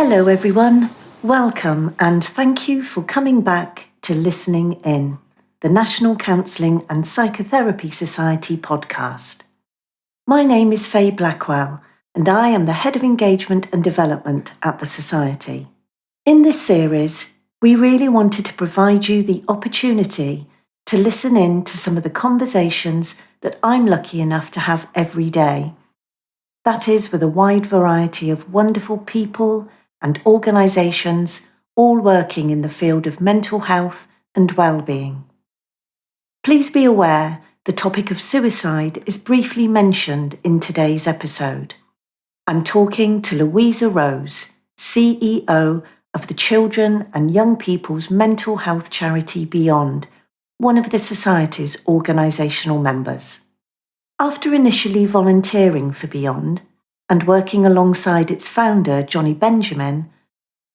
Hello everyone, welcome and thank you for coming back to Listening In, the National Counselling and Psychotherapy Society podcast. My name is Faye Blackwell and I am the Head of Engagement and Development at the Society. In this series, we really wanted to provide you the opportunity to listen in to some of the conversations that I'm lucky enough to have every day. That is with a wide variety of wonderful people and organisations all working in the field of mental health and well-being. Please be aware the topic of suicide is briefly mentioned in today's episode. I'm talking to Louisa Rose, CEO of the Children and Young People's Mental Health charity Beyond, one of the Society's organisational members. After initially volunteering for Beyond, and working alongside its founder, Johnny Benjamin,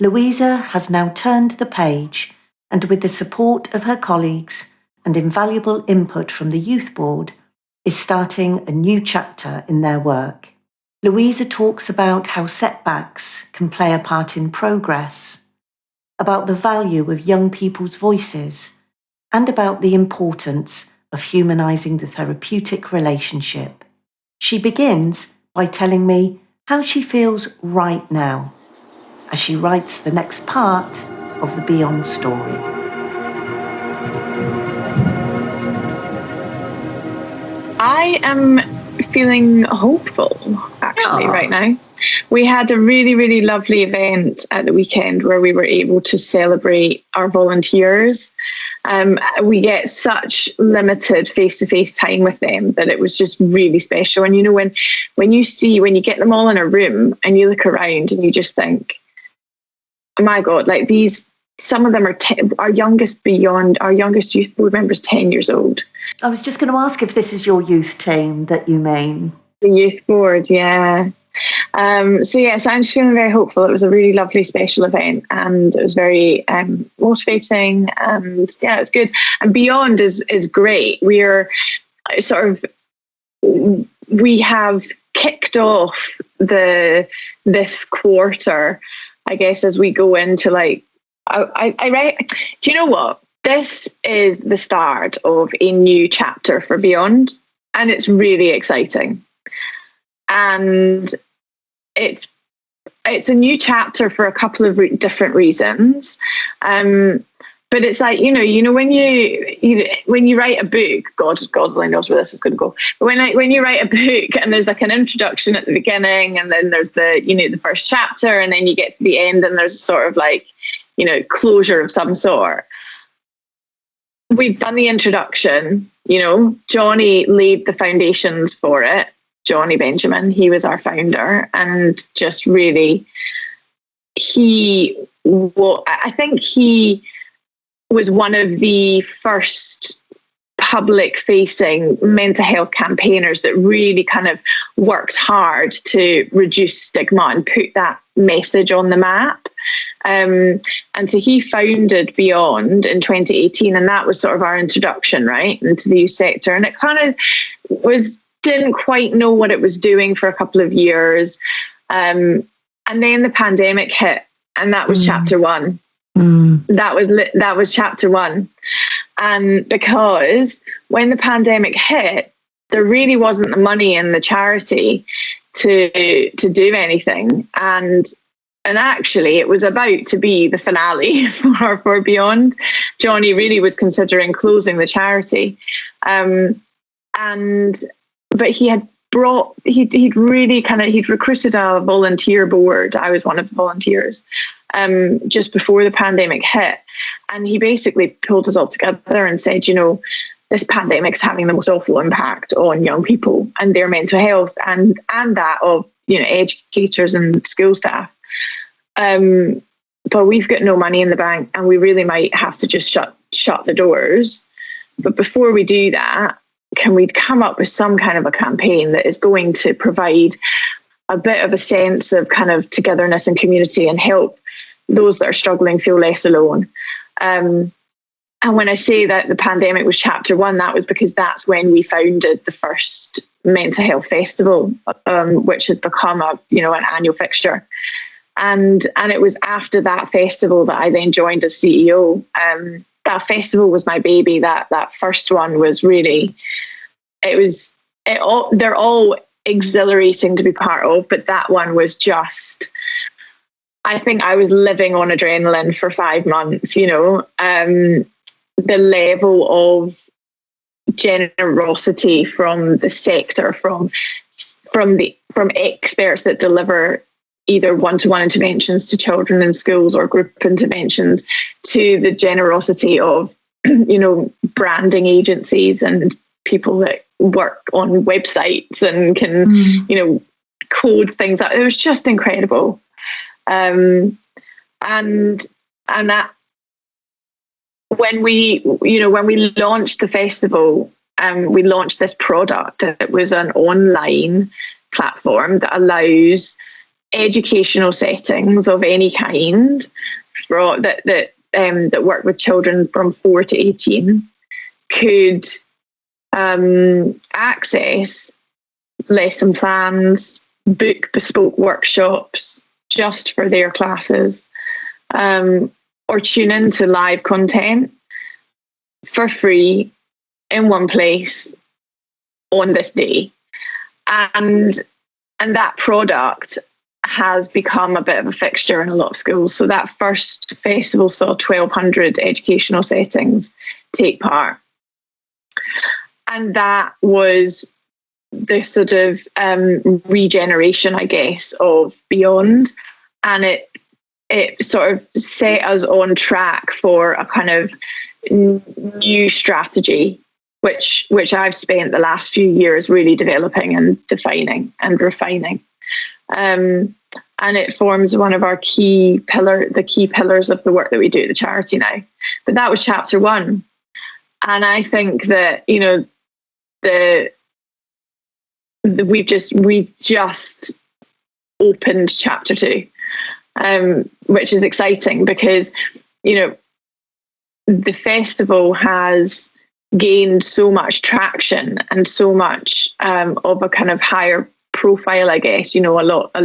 Louisa has now turned the page and with the support of her colleagues and invaluable input from the Youth Board, is starting a new chapter in their work. Louisa talks about how setbacks can play a part in progress, about the value of young people's voices, and about the importance of humanising the therapeutic relationship. She begins by telling me how she feels right now as she writes the next part of the Beyond story. I am feeling hopeful, actually, right now. We had a really, really lovely event at the weekend where we were able to celebrate our volunteers. We get such limited face-to-face time with them that it was just really special. And, you know, when you get them all in a room and you look around and you just think, oh my God, like some of them are our youngest youth board member is 10 years old. I was just going to ask if this is your youth team that you mean. The youth board, yeah. So yes, I'm just feeling very hopeful. It was a really lovely special event and it was very motivating and yeah, it's good. And Beyond is great. We have kicked off this quarter, I guess, as we go into do you know what? This is the start of a new chapter for Beyond and it's really exciting. And it's a new chapter for a couple of different reasons. But it's like, you know, when you write a book, God only knows where this is going to go. But when you write a book and there's like an introduction at the beginning and then there's the first chapter and then you get to the end and there's sort of like, you know, closure of some sort. We've done the introduction, you know, Johnny laid the foundations for it. Johnny Benjamin, he was our founder and just really, I think he was one of the first public-facing mental health campaigners that really kind of worked hard to reduce stigma and put that message on the map. And so he founded Beyond in 2018, and that was sort of our introduction, right, into the youth sector. And it kind of didn't quite know what it was doing for a couple of years. And then the pandemic hit, and that was chapter one. That was chapter one. And because when the pandemic hit, there really wasn't the money in the charity to do anything. And actually it was about to be the finale for Beyond. Johnny really was considering closing the charity. But he'd recruited a volunteer board. I was one of the volunteers just before the pandemic hit. And he basically pulled us all together and said, you know, this pandemic's having the most awful impact on young people and their mental health and that of, you know, educators and school staff. But we've got no money in the bank and we really might have to just shut the doors. But before we do that, can we come up with some kind of a campaign that is going to provide a bit of a sense of kind of togetherness and community and help those that are struggling feel less alone? And when I say that the pandemic was chapter one, that was because that's when we founded the first mental health festival, which has become an annual fixture. And it was after that festival that I then joined as CEO. That festival was my baby. That first one was really, they're all exhilarating to be part of, but that one was just, I think I was living on adrenaline for 5 months, the level of generosity from the sector, from experts that deliver either one-to-one interventions to children in schools or group interventions, to the generosity of, branding agencies and people that work on websites and can, code things out. It was just incredible. And that when we launched the festival, we launched this product. It was an online platform that allows educational settings of any kind that work with children from 4 to 18 could access lesson plans, book bespoke workshops just for their classes, or tune into live content for free in one place on this day. And that product has become a bit of a fixture in a lot of schools. So that first festival saw 1,200 educational settings take part. And that was the sort of regeneration, I guess, of Beyond. And it sort of set us on track for a kind of new strategy, which I've spent the last few years really developing and defining and refining. And it forms one of our key pillars of the work that we do at the charity now. But that was chapter 1. And I think that, we've just opened chapter 2, which is exciting because, the festival has gained so much traction and so much of a kind of higher profile, I guess. A lot of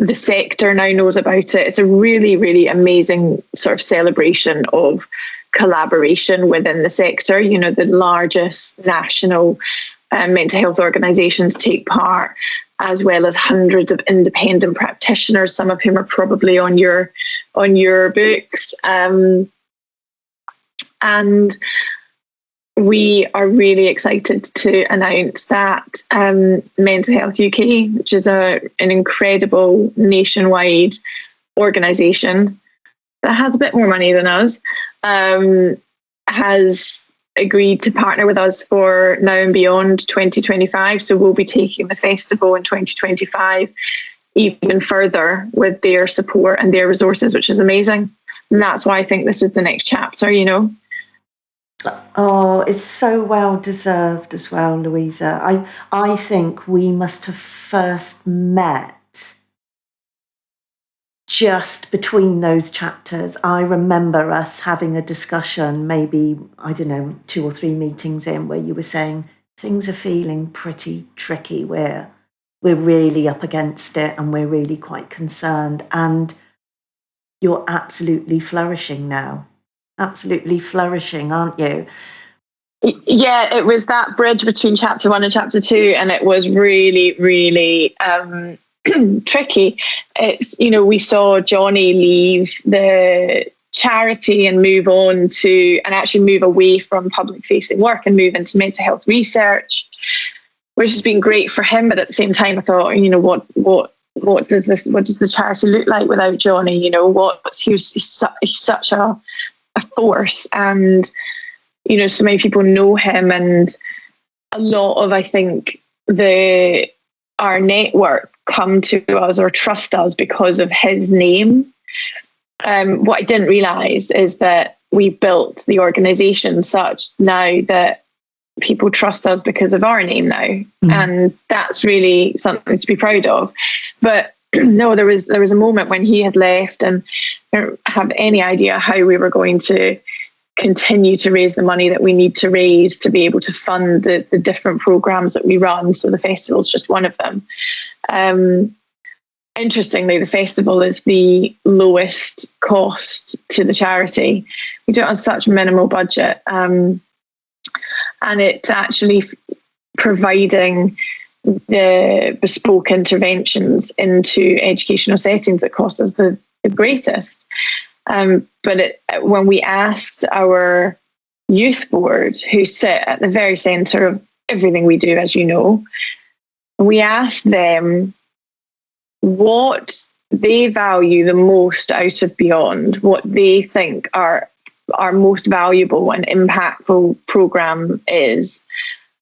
the sector now knows about it. It's a really, really amazing sort of celebration of collaboration within the sector. The largest national mental health organisations take part, as well as hundreds of independent practitioners, some of whom are probably on your books. And we are really excited to announce that Mental Health UK, which is an incredible nationwide organisation that has a bit more money than us, has agreed to partner with us for Now and Beyond 2025. So we'll be taking the festival in 2025 even further with their support and their resources, which is amazing. And that's why I think this is the next chapter, Oh, it's so well deserved as well, Louisa. I think we must have first met just between those chapters. I remember us having a discussion, maybe, 2 or 3 meetings in, where you were saying things are feeling pretty tricky. We're really up against it and we're really quite concerned. And you're absolutely flourishing now. Absolutely flourishing, aren't you? Yeah, it was that bridge between chapter 1 and chapter 2, and it was really, really tricky. It's, we saw Johnny leave the charity and move on to, and actually move away from public facing work and move into mental health research, which has been great for him. But at the same time, I thought, what does the charity look like without Johnny? He's such a force, and so many people know him, and a lot of, I think, our network come to us or trust us because of his name. What I didn't realise is that we built the organisation such now that people trust us because of our name now, and that's really something to be proud of. But no, there was a moment when he had left, and I don't have any idea how we were going to continue to raise the money that we need to raise to be able to fund the different programs that we run. So the festival is just one of them. Interestingly, the festival is the lowest cost to the charity. We do it on such minimal budget. And it's actually providing the bespoke interventions into educational settings that cost us the greatest. But when we asked our youth board, who sit at the very centre of everything we do, as you know, we asked them what they value the most out of Beyond, what they think our most valuable and impactful programme is.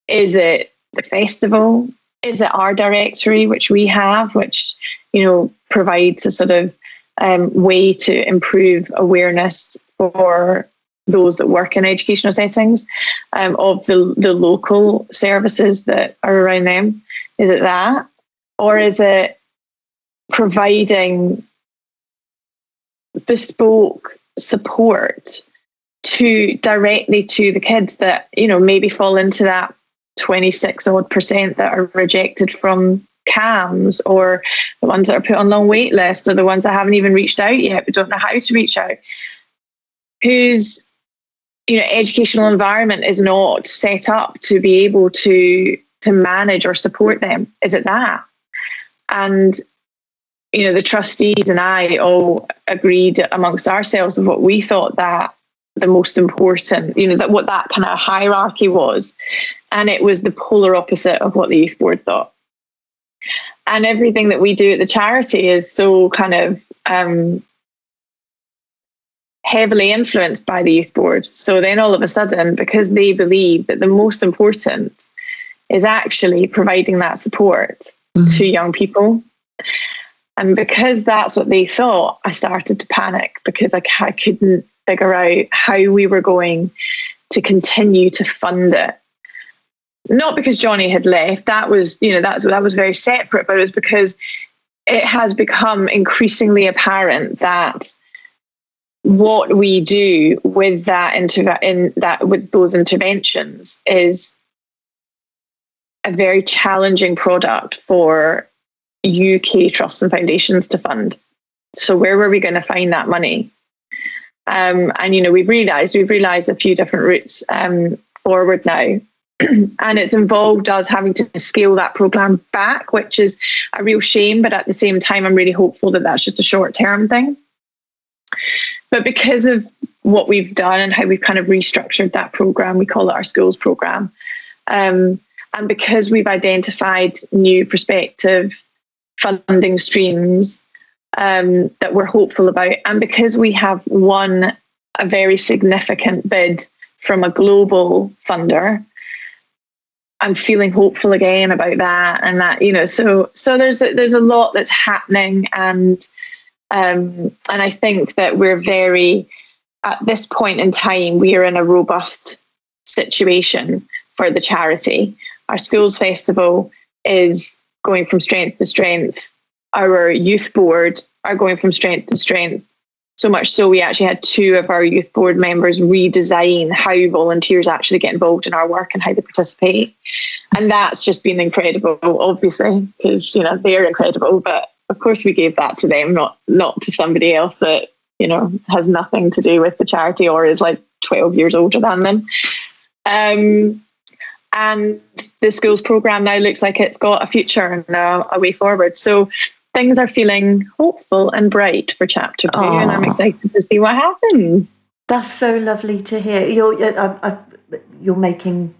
Is it the festival? Is it our directory, which we have, which, provides a sort of way to improve awareness for those that work in educational settings of the local services that are around them? Is it that? Or is it providing bespoke support directly to the kids that, maybe fall into that 26 odd % that are rejected from CAMS, or the ones that are put on long wait lists, or the ones that haven't even reached out yet but don't know how to reach out, whose educational environment is not set up to be able to manage or support them? Is it that? And the trustees and I all agreed amongst ourselves of what we thought that the most important, that what that kind of hierarchy was. And it was the polar opposite of what the youth board thought. And everything that we do at the charity is so kind of heavily influenced by the youth board. So then all of a sudden, because they believe that the most important is actually providing that support to young people, and because that's what they thought, I started to panic, because I couldn't figure out how we were going to continue to fund it. Not because Johnny had left, that was very separate, but it was because it has become increasingly apparent that what we do with with those interventions is a very challenging product for UK trusts and foundations to fund. So where were we going to find that money? And we've realised a few different routes forward now, and it's involved us having to scale that programme back, which is a real shame. But at the same time, I'm really hopeful that that's just a short-term thing. But because of what we've done and how we've kind of restructured that programme, we call it our schools programme, and because we've identified new prospective funding streams that we're hopeful about, and because we have won a very significant bid from a global funder, I'm feeling hopeful again about that. And that, so there's a lot that's happening, and I think that we're at this point in time, we are in a robust situation for the charity. Our schools festival is going from strength to strength. Our youth board are going from strength to strength. So much so we actually had 2 of our youth board members redesign how volunteers actually get involved in our work and how they participate. And that's just been incredible, obviously, because, they're incredible. But of course we gave that to them, not to somebody else that, has nothing to do with the charity or is like 12 years older than them. And the schools programme now looks like it's got a future and a way forward. So things are feeling hopeful and bright for chapter 2, and I'm excited to see what happens. That's so lovely to hear. You're making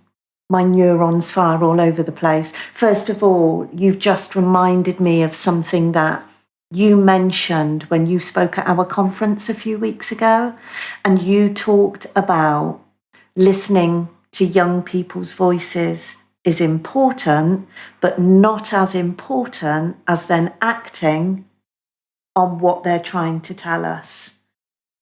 my neurons fire all over the place. First of all, you've just reminded me of something that you mentioned when you spoke at our conference a few weeks ago, and you talked about listening to young people's voices is important, but not as important as then acting on what they're trying to tell us.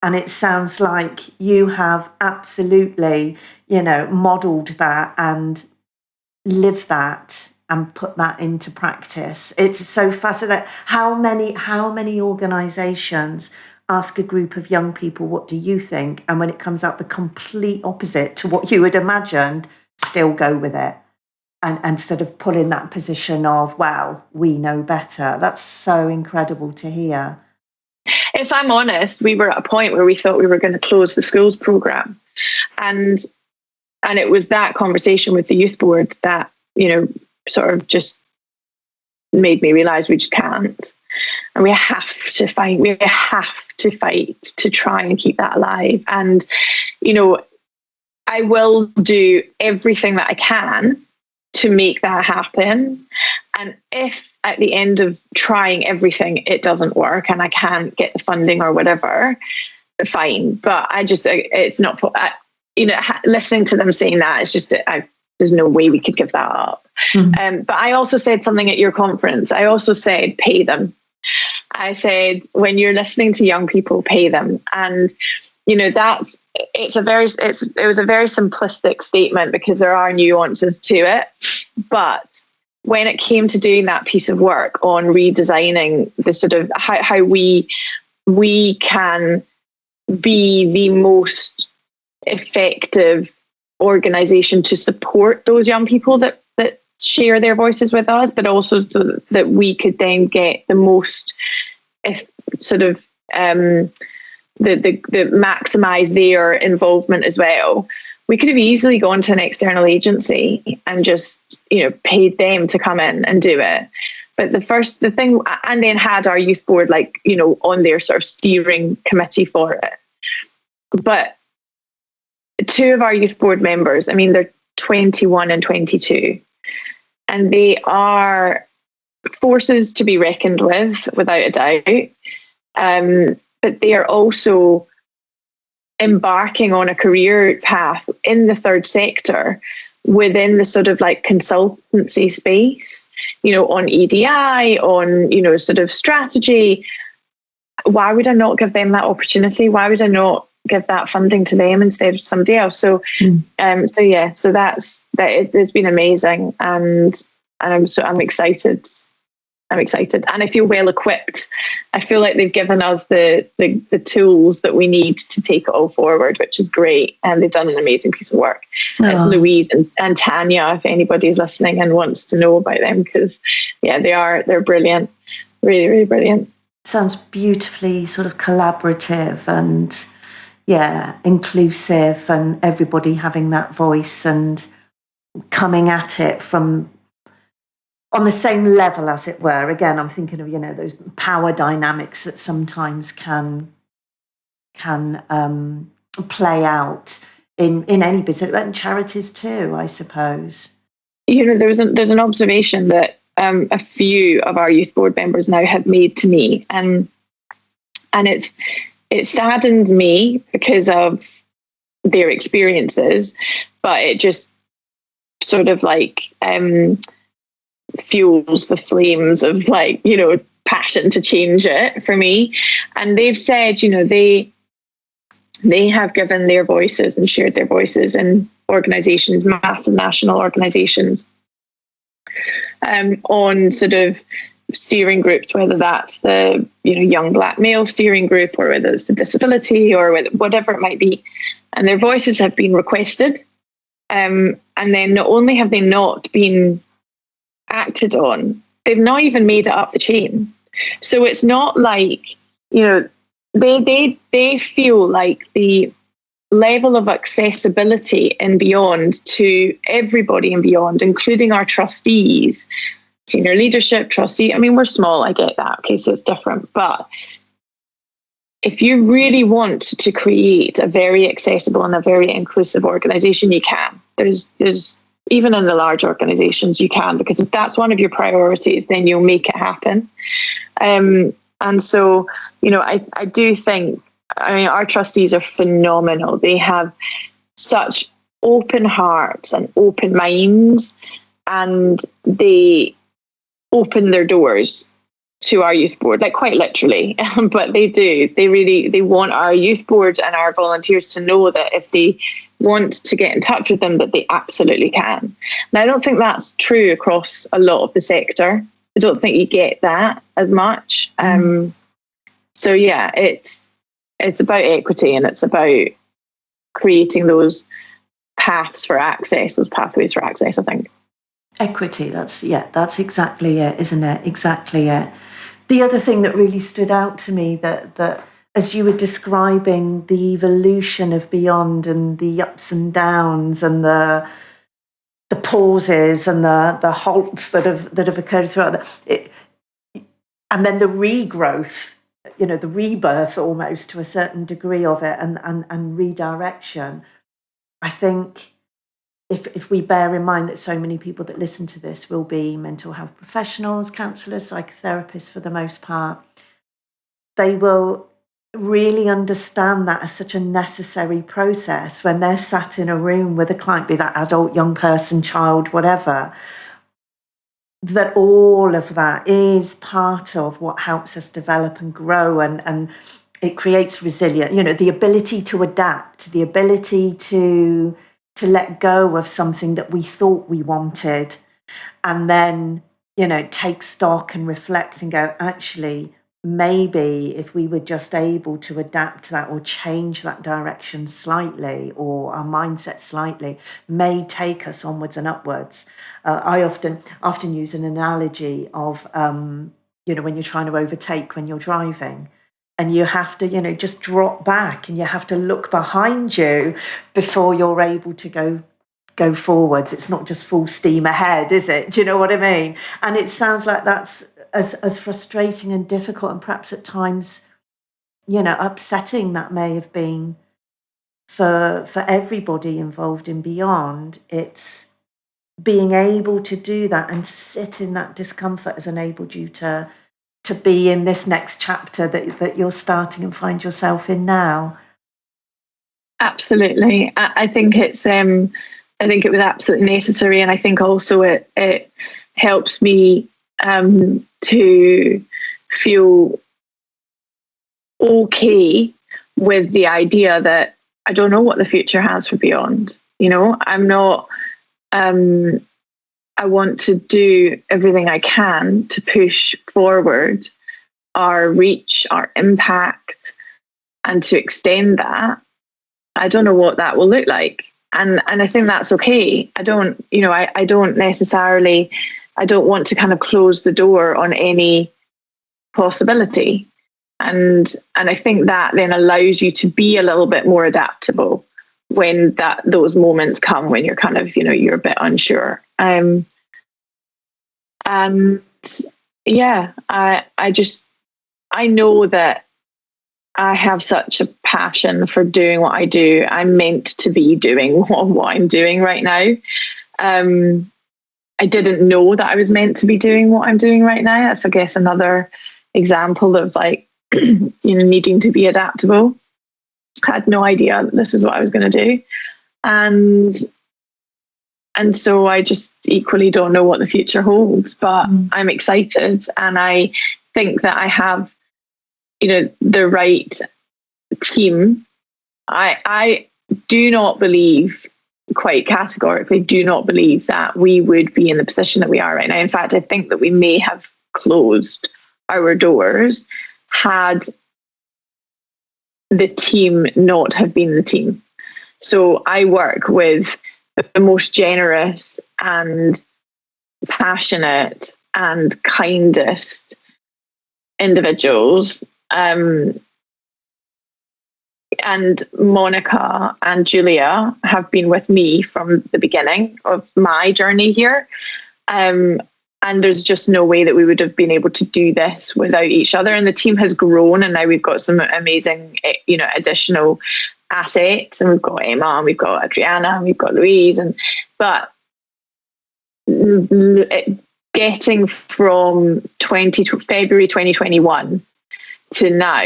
And it sounds like you have absolutely, modelled that and lived that and put that into practice. It's so fascinating. How many organisations ask a group of young people, what do you think? And when it comes out the complete opposite to what you had imagined, still go with it. And sort of pull in that position of, well, we know better. That's so incredible to hear. If I'm honest, we were at a point where we thought we were going to close the schools programme. And it was that conversation with the youth board that, sort of just made me realise we just can't. And we have to fight to try and keep that alive. And, I will do everything that I can to make that happen. And if at the end of trying everything, it doesn't work and I can't get the funding or whatever, fine. But it's not, listening to them saying that, it's just, there's no way we could give that up. Mm-hmm. But I also said something at your conference. I also said, pay them. I said, when you're listening to young people, pay them. And, it was a very simplistic statement because there are nuances to it. But when it came to doing that piece of work on redesigning the sort of how we can be the most effective organisation to support those young people that share their voices with us, but also so that we could then get the most the maximise their involvement as well. We could have easily gone to an external agency and just, paid them to come in and do it. But the thing, and then had our youth board, on their sort of steering committee for it. But two of our youth board members, they're 21 and 22, and they are forces to be reckoned with, without a doubt. But they are also embarking on a career path in the third sector within the sort of consultancy space, on EDI, on, sort of strategy. Why would I not give them that opportunity? Why would I not give that funding to them instead of somebody else? So that's it has been amazing, and I'm excited. And I feel well equipped. I feel like they've given us the tools that we need to take it all forward, which is great. And they've done an amazing piece of work. Oh. It's Louise and Tanya, if anybody's listening and wants to know about them, because they're brilliant. Really, really brilliant. Sounds beautifully sort of collaborative and inclusive, and everybody having that voice and coming at it from on the same level, as it were. Again, I'm thinking of, those power dynamics that sometimes can play out in any business, and charities too, I suppose. There's an observation that a few of our youth board members now have made to me, and it saddens me because of their experiences, but it just sort of fuels the flames of passion to change it for me. And they've said, they have given their voices and shared their voices in organisations, massive national organisations, on sort of steering groups, whether that's the young black male steering group or whether it's the disability or whatever it might be. And their voices have been requested. And then not only have they not been acted on, they've not even made it up the chain. So it's not like, they feel like the level of accessibility and beyond to everybody and beyond, including our trustees, senior leadership, trustee. We're small, I get that. Okay, so it's different. But if you really want to create a very accessible and a very inclusive organisation, you can. There's even in the large organisations, you can, because if that's one of your priorities, then you'll make it happen. And so, I do think, our trustees are phenomenal. They have such open hearts and open minds, and they open their doors to our youth board, quite literally, but they do. They want our youth board and our volunteers to know that if they want to get in touch with them, that they absolutely can. Now, I don't think that's true across a lot of the sector. I don't think you get that as much. So yeah, it's about equity, and it's about creating those paths for access, those pathways for access, I think. Equity, that's exactly it, isn't it? Exactly it. The other thing that really stood out to me that as you were describing the evolution of Beyond and the ups and downs and the pauses and the halts that have occurred throughout and then the regrowth, the rebirth almost to a certain degree of it, and redirection. I think if we bear in mind that so many people that listen to this will be mental health professionals, counsellors, psychotherapists for the most part, they will really understand that as such a necessary process when they're sat in a room with a client, be that adult, young person, child, whatever, that all of that is part of what helps us develop and grow, and it creates resilience, the ability to adapt, the ability to let go of something that we thought we wanted, and then, take stock and reflect and go, actually, maybe if we were just able to adapt that or change that direction slightly, or our mindset slightly, may take us onwards and upwards. I often use an analogy of, when you're trying to overtake when you're driving, and you have to, just drop back, and you have to look behind you before you're able to go forwards. It's not just full steam ahead, is it? Do you know what I mean? And it sounds like that's as frustrating and difficult, and perhaps at times, upsetting that may have been for everybody involved in Beyond. It's being able to do that and sit in that discomfort has enabled you to be in this next chapter that you're starting and find yourself in now. Absolutely. I think it's I think it was absolutely necessary, and I think also it helps me to feel okay with the idea that I don't know what the future has for Beyond. I'm not. I want to do everything I can to push forward our reach, our impact, and to extend that. I don't know what that will look like. And I think that's okay. I don't necessarily, I don't want to kind of close the door on any possibility. And I think that then allows you to be a little bit more adaptable when those moments come when you're kind of, you're a bit unsure. And yeah, I know that I have such a passion for doing what I do. I'm meant to be doing what I'm doing right now. I didn't know that I was meant to be doing what I'm doing right now. That's, I guess, another example of needing to be adaptable. I had no idea that this is what I was going to do. And so I just equally don't know what the future holds, but I'm excited. And I think that I have, the right team. I do not believe, quite categorically, do not believe that we would be in the position that we are right now. In fact, I think that we may have closed our doors had the team not have been the team. So I work with the most generous and passionate and kindest individuals. And Monica and Julia have been with me from the beginning of my journey here. And there's just no way that we would have been able to do this without each other. And the team has grown, and now we've got some amazing, additional assets. And we've got Emma, and we've got Adriana, and we've got Louise. But getting from February 2021 to now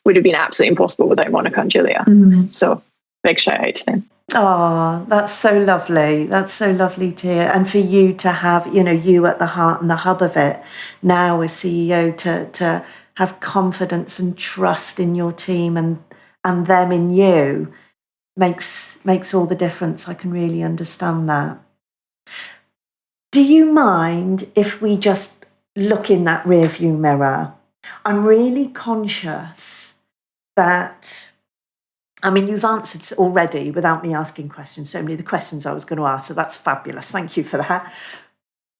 would have been absolutely impossible without Monica and Julia. Mm-hmm. So big shout out to them. Oh, that's so lovely. That's so lovely to hear. And for you to have, you at the heart and the hub of it now as CEO, to have confidence and trust in your team and them in you makes all the difference. I can really understand that. Do you mind if we just look in that rearview mirror? I'm really conscious that, I mean, you've answered already without me asking questions, so many of the questions I was going to ask, so that's fabulous. Thank you for that.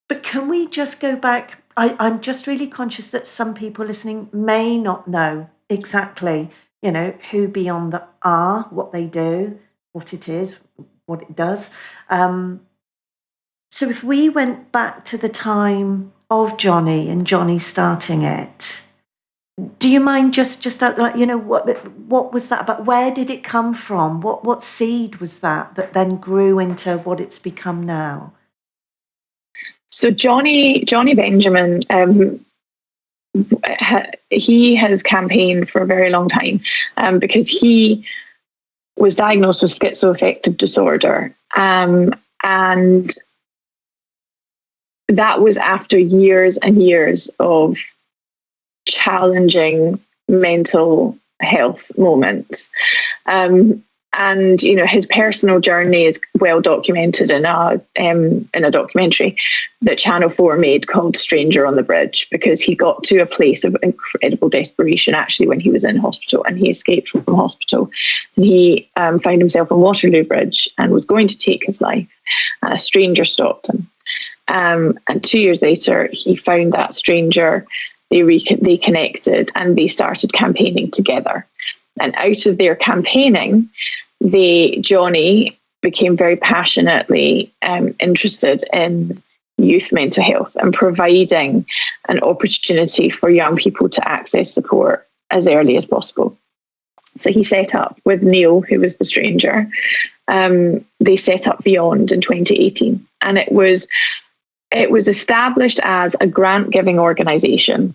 But can we just go back? I'm just really conscious that some people listening may not know exactly, who Beyond are, what they do, what it is, what it does. So if we went back to the time of Johnny and Johnny starting it, do you mind just what was that about? Where did it come from? What seed was that then grew into what it's become now? So Johnny Benjamin, he has campaigned for a very long time because he was diagnosed with schizoaffective disorder, and that was after years and years of challenging mental health moments. And his personal journey is well documented in a documentary that Channel 4 made called Stranger on the Bridge, because he got to a place of incredible desperation actually when he was in hospital, and he escaped from hospital, and he found himself on Waterloo Bridge and was going to take his life, and a stranger stopped him. And 2 years later, he found that stranger. They connected and they started campaigning together. And out of their campaigning, Johnny became very passionately interested in youth mental health and providing an opportunity for young people to access support as early as possible. So he set up with Neil, who was the stranger. They set up Beyond in 2018, and it was established as a grant-giving organisation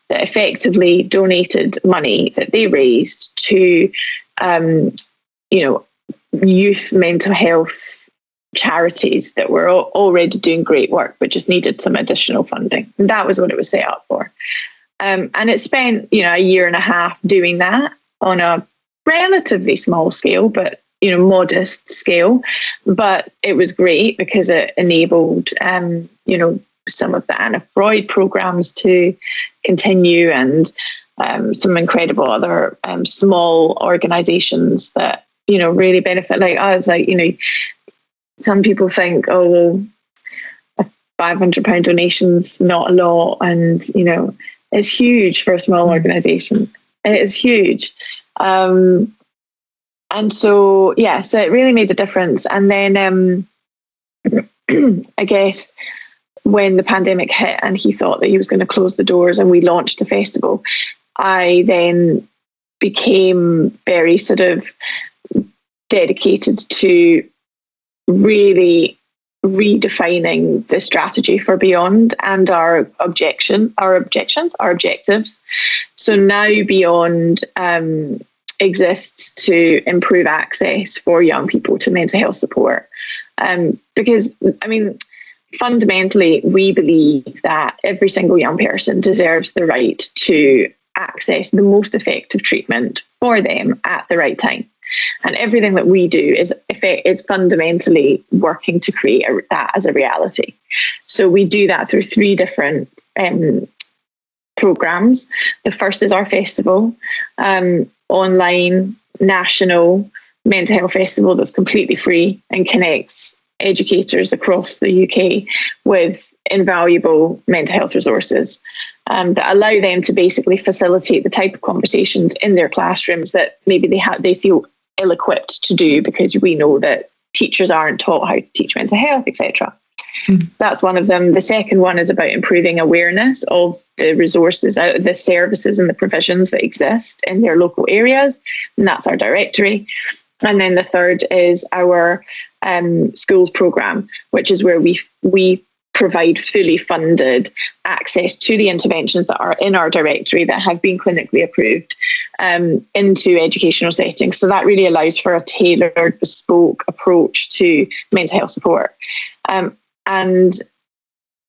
that effectively donated money that they raised to, youth mental health charities that were already doing great work, but just needed some additional funding. And that was what it was set up for. And it spent, a year and a half doing that on a relatively small scale, but modest scale. But it was great because it enabled, some of the Anna Freud programs to continue, and some incredible other small organizations that, really benefit like us. Like, some people think, oh, well, a £500 donation's not a lot. And, it's huge for a small organization. It is huge. And so, so it really made a difference. And then I guess when the pandemic hit and he thought that he was going to close the doors and we launched the festival, I then became very sort of dedicated to really redefining the strategy for Beyond and our objectives. So now Beyond exists to improve access for young people to mental health support. Because, fundamentally, we believe that every single young person deserves the right to access the most effective treatment for them at the right time. And everything that we do is fundamentally working to create that as a reality. So we do that through 3 different programs. The first is our festival, online, national mental health festival that's completely free and connects educators across the UK with invaluable mental health resources that allow them to basically facilitate the type of conversations in their classrooms that maybe they feel ill-equipped to do, because we know that teachers aren't taught how to teach mental health, etc. That's one of them. The second one is about improving awareness of the resources, the services and the provisions that exist in their local areas, and that's our directory. And then the third is our schools program, which is where we provide fully funded access to the interventions that are in our directory that have been clinically approved into educational settings. So that really allows for a tailored, bespoke approach to mental health support. And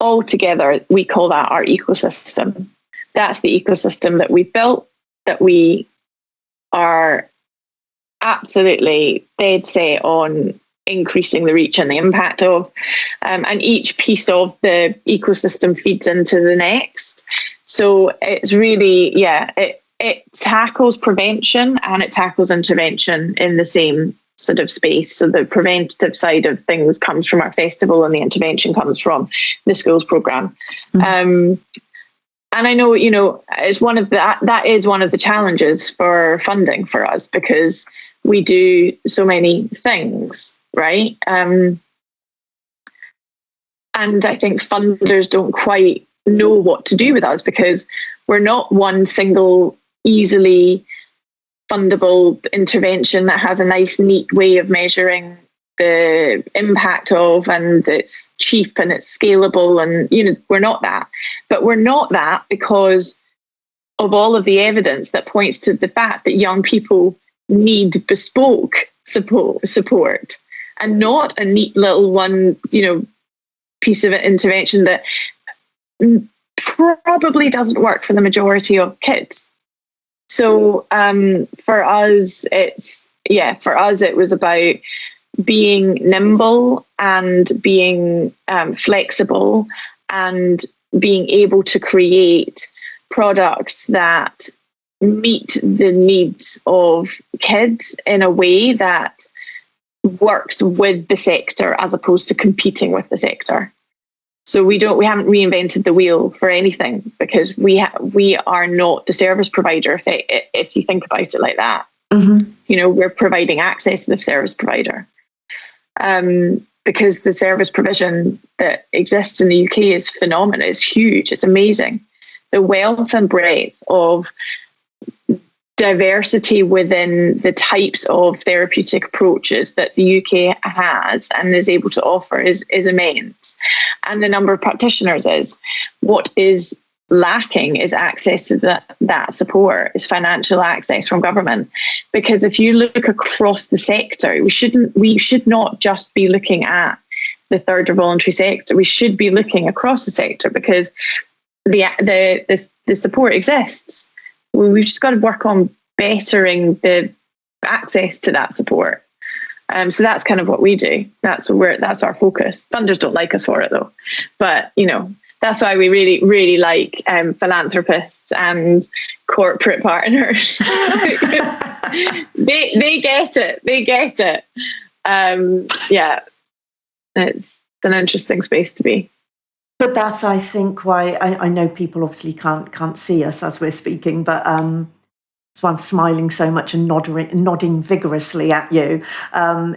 altogether, we call that our ecosystem. That's the ecosystem that we've built, that we are absolutely dead set on increasing the reach and the impact of, and each piece of the ecosystem feeds into the next. So it's really, it tackles prevention and it tackles intervention in the same sort of space. So the preventative side of things comes from our festival, and the intervention comes from the schools program. And I know, it's that is one of the challenges for funding for us, because we do so many things, right? And I think funders don't quite know what to do with us, because we're not one single easily fundable intervention that has a nice, neat way of measuring the impact of, and it's cheap and it's scalable, and we're not that. But we're not that because of all of the evidence that points to the fact that young people need bespoke support, and not a neat little one, piece of intervention that probably doesn't work for the majority of kids. So for us, it was about being nimble and being flexible, and being able to create products that meet the needs of kids in a way that works with the sector as opposed to competing with the sector. So we haven't reinvented the wheel for anything, because we are not the service provider, if you think about it like that. We're providing access to the service provider, because the service provision that exists in the UK is phenomenal. It's huge. It's amazing. The wealth and breadth of diversity within the types of therapeutic approaches that the UK has and is able to offer is immense. And the number of practitioners is. What is lacking is access to that support, is financial access from government. Because if you look across the sector, we should not just be looking at the third or voluntary sector. We should be looking across the sector, because the support exists. We've just got to work on bettering the access to that support. So that's kind of what we do. That's our focus. Funders don't like us for it though, but that's why we really, really like philanthropists and corporate partners. they get it. They get it. It's an interesting space to be. But that's, I think, why I know people obviously can't see us as we're speaking, but that's why I'm smiling so much and nodding vigorously at you,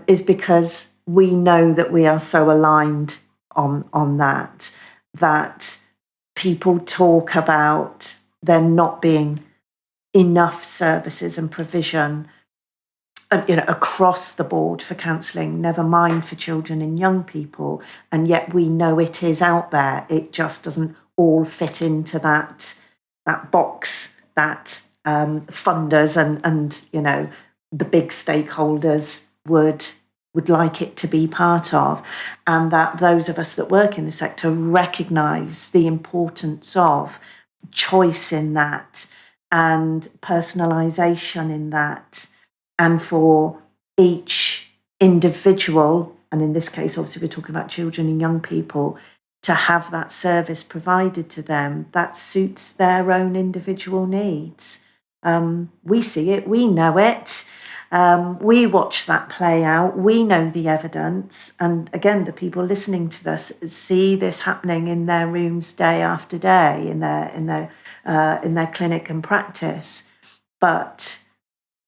is because we know that we are so aligned on that people talk about there not being enough services and provision across the board for counselling, never mind for children and young people, and yet we know it is out there. It just doesn't all fit into that box that funders and the big stakeholders would like it to be part of, and that those of us that work in the sector recognise the importance of choice in that and personalisation in that. And for each individual, and in this case, obviously, we're talking about children and young people, to have that service provided to them that suits their own individual needs. We see it, we know it, we watch that play out, we know the evidence. And again, the people listening to this see this happening in their rooms day after day, in their clinic and practice. But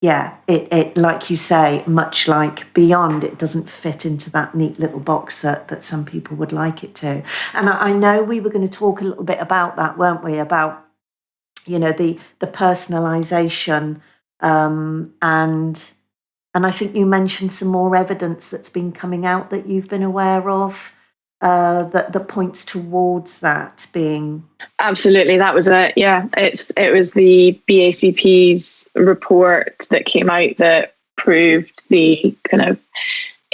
yeah, it like you say, much like Beyond, it doesn't fit into that neat little box that some people would like it to. And I know we were going to talk a little bit about that, weren't we? About, the personalisation, and I think you mentioned some more evidence that's been coming out that you've been aware of, that points towards that being. Absolutely, that was it. Yeah, it was the BACP's report that came out that proved the kind of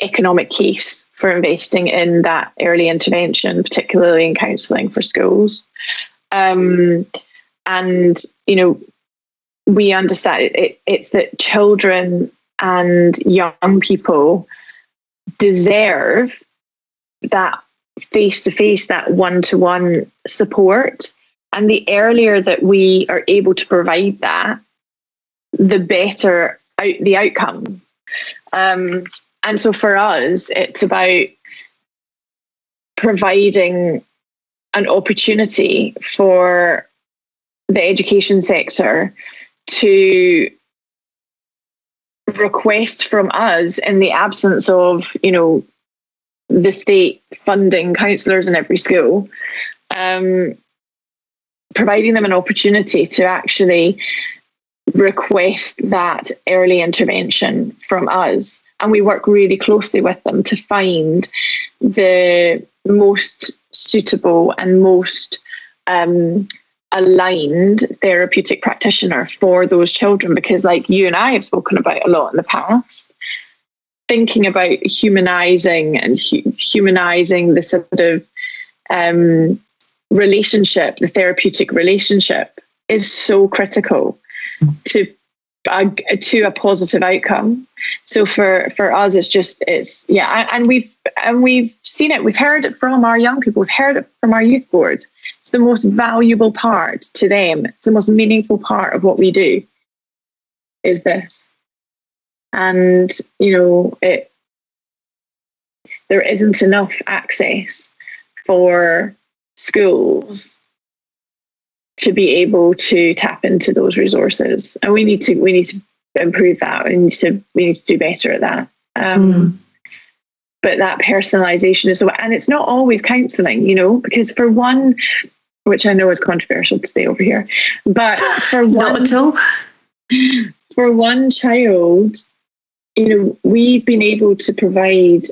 economic case for investing in that early intervention, particularly in counselling for schools. And we understand it's that children and young people deserve that face-to-face, that one-to-one support. And the earlier that we are able to provide that, the better the outcome. And so for us, it's about providing an opportunity for the education sector to request from us, in the absence of, the state funding counsellors in every school, providing them an opportunity to actually request that early intervention from us. And we work really closely with them to find the most suitable and most aligned therapeutic practitioner for those children. Because, like you and I have spoken about a lot in the past, thinking about humanising and humanising the sort of relationship, the therapeutic relationship, is so critical to a positive outcome. So for us, and we've seen it. We've heard it from our young people. We've heard it from our youth board. It's the most valuable part to them. It's the most meaningful part of what we do, is this. And, there isn't enough access for schools to be able to tap into those resources. And we need to improve that. We need to do better at that. But that personalisation is, and it's not always counselling, because for one, which I know is controversial to say over here, but for one, not at all. For one child, we've been able to provide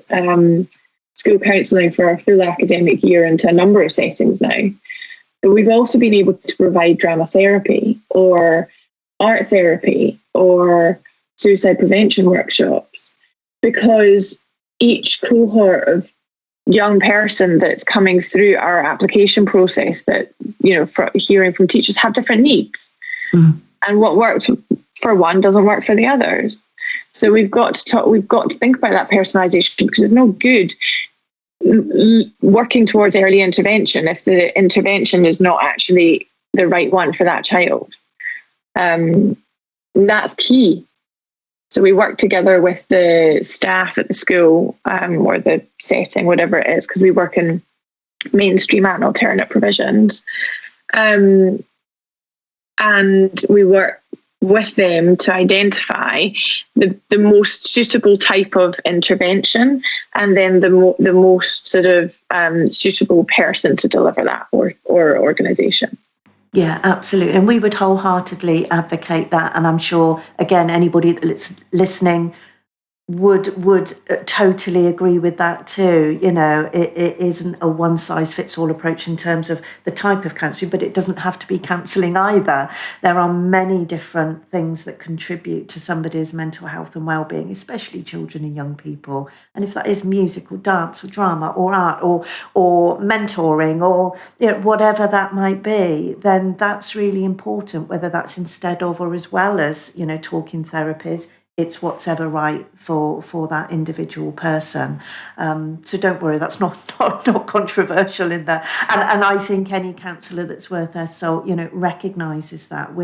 school counselling for our full academic year into a number of settings now. But we've also been able to provide drama therapy or art therapy or suicide prevention workshops, because each cohort of young person that's coming through our application process, that, for hearing from teachers, have different needs. And what works for one doesn't work for the others. So we've got to think about that personalisation, because it's no good working towards early intervention if the intervention is not actually the right one for that child. That's key. So we work together with the staff at the school or the setting, whatever it is, because we work in mainstream and alternate provisions. And we work with them to identify the most suitable type of intervention, and then the most sort of suitable person to deliver that, or organisation. Yeah, absolutely. And we would wholeheartedly advocate that. And I'm sure, again, anybody that's listening would totally agree with that too. It isn't a one-size-fits-all approach in terms of the type of counselling, but it doesn't have to be counselling either. There are many different things that contribute to somebody's mental health and well-being, especially children and young people. And if that is music or dance or drama or art or mentoring or whatever that might be, then that's really important, whether that's instead of or as well as, talking therapies. It's what's ever right for that individual person. So don't worry, that's not controversial in there. And I think any counsellor that's worth their salt, recognises that.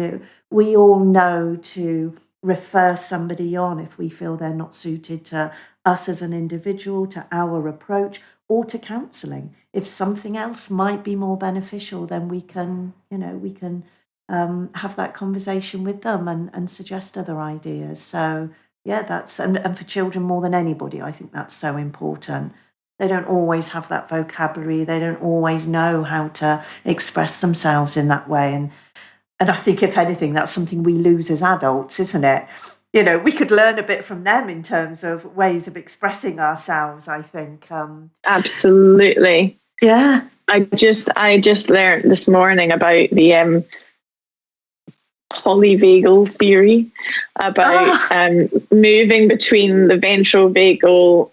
We all know to refer somebody on if we feel they're not suited to us as an individual, to our approach, or to counselling. If something else might be more beneficial, then we can have that conversation with them and suggest other ideas. So yeah, that's and for children more than anybody, I think that's so important. They don't always have that vocabulary. They don't always know how to express themselves in that way. And I think, if anything, that's something we lose as adults, isn't it? We could learn a bit from them in terms of ways of expressing ourselves, I think. Absolutely. Yeah. I just learned this morning about the polyvagal theory, about moving between the ventral vagal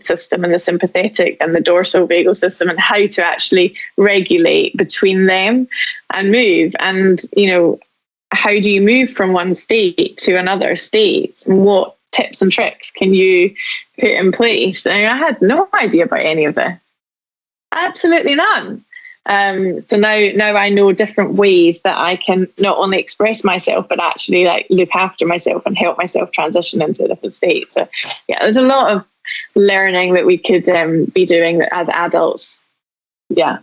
system and the sympathetic and the dorsal vagal system, and how to actually regulate between them and move. And, how do you move from one state to another state? And what tips and tricks can you put in place? And I had no idea about any of this. Absolutely none. So now I know different ways that I can not only express myself, but actually like look after myself and help myself transition into a different state. So yeah, there's a lot of learning that we could be doing as adults. Yeah,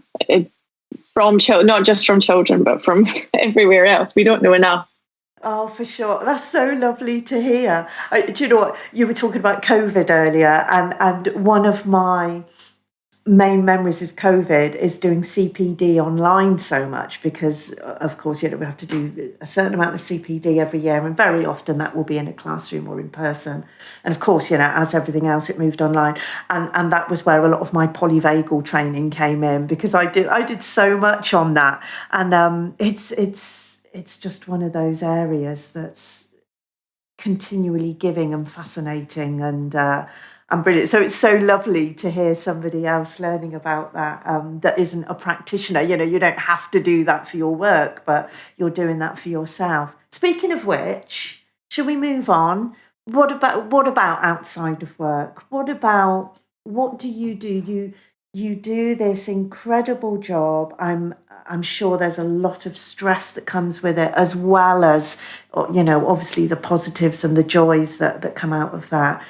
from not just from children, but from everywhere else. We don't know enough. Oh, for sure. That's so lovely to hear. Do you know what? You were talking about COVID earlier, and one of my main memories of COVID is doing CPD online so much because, of course, we have to do a certain amount of CPD every year, and very often that will be in a classroom or in person. And of course, as everything else, it moved online, and that was where a lot of my polyvagal training came in because I did so much on that, and it's just one of those areas that's continually giving and fascinating and brilliant. So it's so lovely to hear somebody else learning about that that isn't a practitioner. You don't have to do that for your work, but you're doing that for yourself. Speaking of which, shall we move on? What about outside of work? What do? You do this incredible job. I'm sure there's a lot of stress that comes with it, as well as obviously the positives and the joys that come out of that.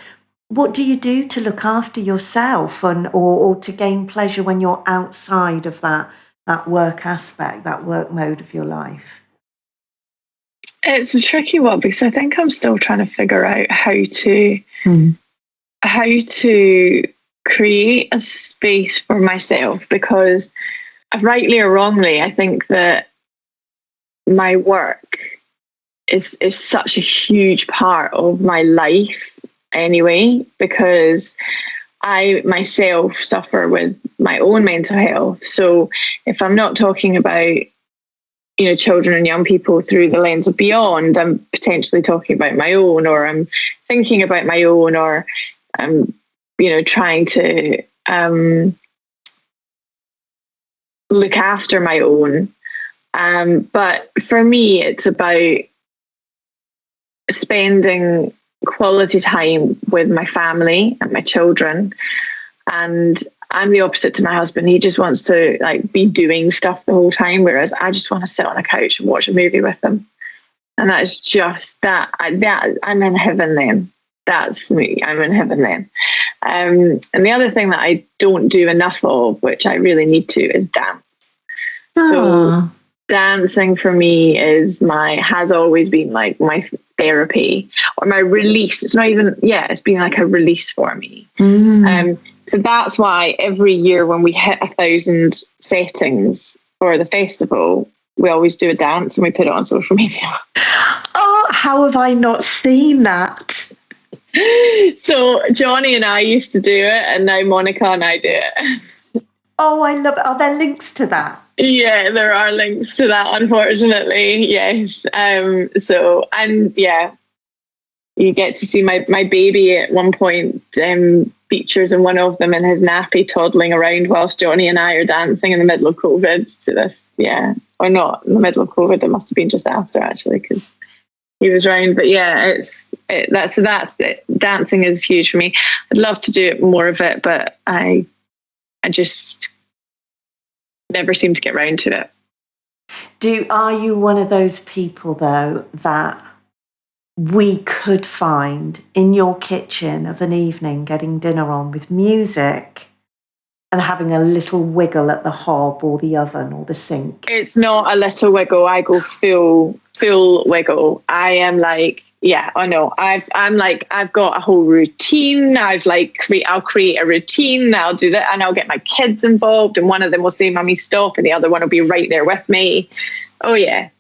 What do you do to look after yourself or to gain pleasure when you're outside of that work aspect, that work mode of your life? It's a tricky one because I think I'm still trying to figure out how to create a space for myself, because rightly or wrongly, I think that my work is such a huge part of my life anyway, because I myself suffer with my own mental health. So if I'm not talking about children and young people through the lens of Beyond, I'm potentially talking about my own, or I'm thinking about my own, or I'm trying to look after my own. But for me, it's about spending quality time with my family and my children. And I'm the opposite to my husband. He just wants to be doing stuff the whole time, whereas I just want to sit on a couch and watch a movie with him. And that's just that I'm in heaven then. That's me. I'm in heaven then. And the other thing that I don't do enough of, which I really need to, is dance. So dancing for me has always been like my therapy or my release. It's not even, it's been like a release for me. So that's why every year when we hit 1,000 settings for the festival, we always do a dance and we put it on social media. Oh, how have I not seen that? So Johnny and I used to do it, and now Monica and I do it. Oh, I love it. Are there links to that? Yeah, there are links to that, unfortunately. Yes. You get to see my baby at one point features in one of them in his nappy toddling around whilst Johnny and I are dancing in the middle of COVID to this. Yeah. Or not in the middle of COVID. It must have been just after, actually, because he was around. But yeah, that's it. Dancing is huge for me. I'd love to do more of it, but I just never seem to get round to it. Are you one of those people, though, that we could find in your kitchen of an evening getting dinner on with music and having a little wiggle at the hob or the oven or the sink? It's not a little wiggle. I go full wiggle. I am like, I've got a whole routine. I'll create a routine. I'll do that, and I'll get my kids involved. And one of them will say, "Mummy, stop," and the other one will be right there with me. Oh yeah.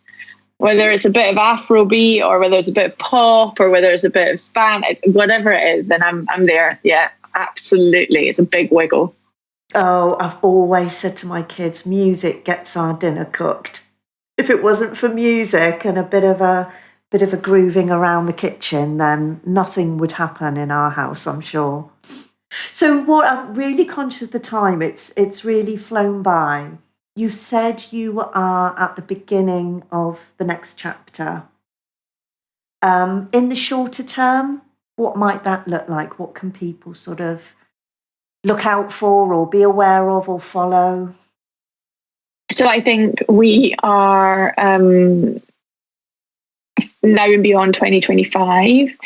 Whether it's a bit of Afrobeat or whether it's a bit of pop or whether it's a bit of Spanish, whatever it is, then I'm there. Yeah, absolutely. It's a big wiggle. Oh, I've always said to my kids, music gets our dinner cooked. If it wasn't for music and a bit of a grooving around the kitchen, then nothing would happen in our house, I'm sure. So I'm really conscious of the time. It's really flown by. You said you are at the beginning of the next chapter. In the shorter term, what might that look like? What can people sort of look out for or be aware of or follow? So I think we are now and beyond 2025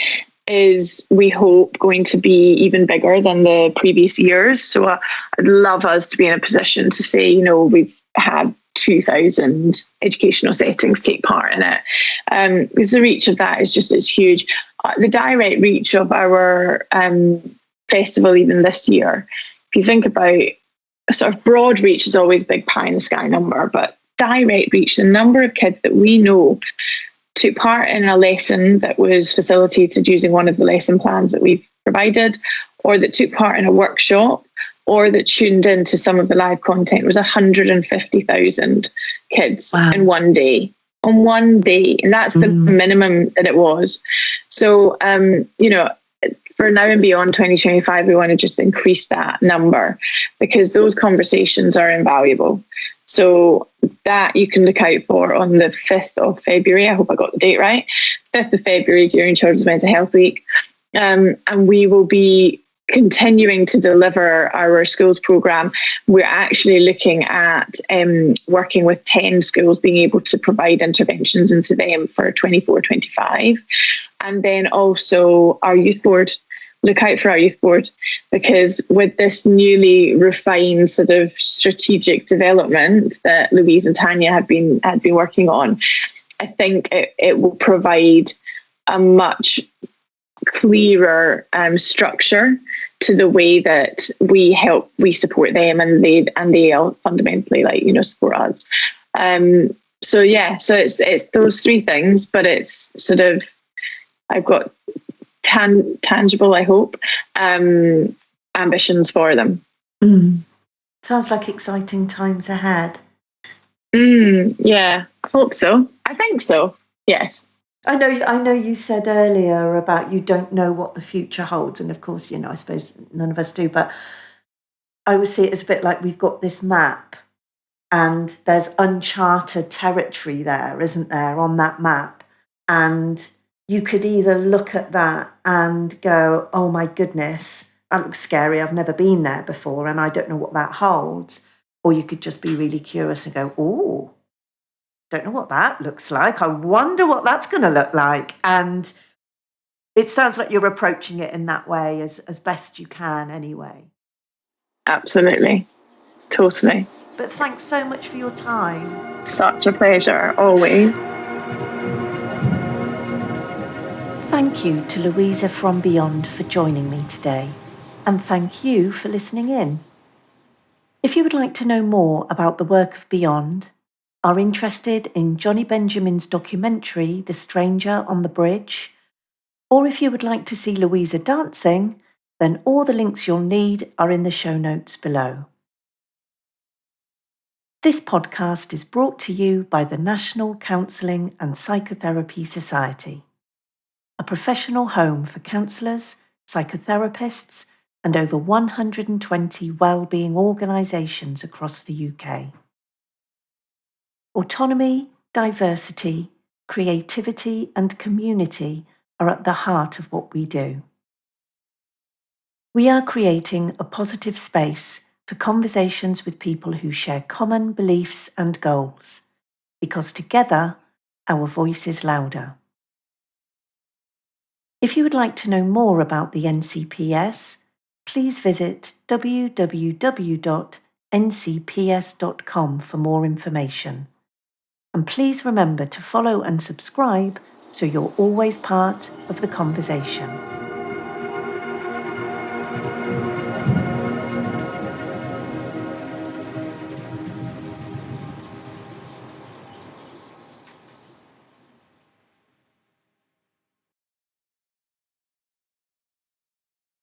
is, we hope, going to be even bigger than the previous years. So I'd love us to be in a position to say, we've had 2,000 educational settings take part in it. Because the reach of that is huge. The direct reach of our festival, even this year, if you think about sort of broad reach, is always big pie in the sky number, but direct reach, the number of kids that we know took part in a lesson that was facilitated using one of the lesson plans that we've provided, or that took part in a workshop, or that tuned into some of the live content, was 150,000 kids. Wow. In one day. On one day. And that's the minimum that it was. So, for now and beyond 2025, we want to just increase that number, because those conversations are invaluable. So that you can look out for on the 5th of February. I hope I got the date right. 5th of February during Children's Mental Health Week. And we will be continuing to deliver our schools programme. We're actually looking at working with 10 schools, being able to provide interventions into them for 24-25. And then also our youth board. Look out for our youth board, because with this newly refined sort of strategic development that Louise and Tanya had been working on, I think it will provide a much clearer structure to the way that we support them, and they all fundamentally support us. So it's those three things, but it's sort of, I've got tangible, I hope, ambitions for them. Sounds like exciting times ahead. Yeah, I hope so. I think so. Yes. I know you said earlier about you don't know what the future holds, and of course, I suppose none of us do, but I would see it as a bit like we've got this map and there's uncharted territory there, isn't there, on that map? And you could either look at that and go, oh my goodness, that looks scary, I've never been there before and I don't know what that holds. Or you could just be really curious and go, oh, don't know what that looks like. I wonder what that's going to look like. And it sounds like you're approaching it in that way as best you can anyway. Absolutely. Totally. But thanks so much for your time. Such a pleasure, always. Thank you to Louisa from Beyond for joining me today, and thank you for listening in. If you would like to know more about the work of Beyond, are interested in Johnny Benjamin's documentary The Stranger on the Bridge, or if you would like to see Louisa dancing, then all the links you'll need are in the show notes below. This podcast is brought to you by the National Counselling and Psychotherapy Society, a professional home for counsellors, psychotherapists, and over 120 wellbeing organisations across the UK. Autonomy, diversity, creativity, and community are at the heart of what we do. We are creating a positive space for conversations with people who share common beliefs and goals, because together our voice is louder. If you would like to know more about the NCPS, please visit www.ncps.com for more information. And please remember to follow and subscribe so you're always part of the conversation.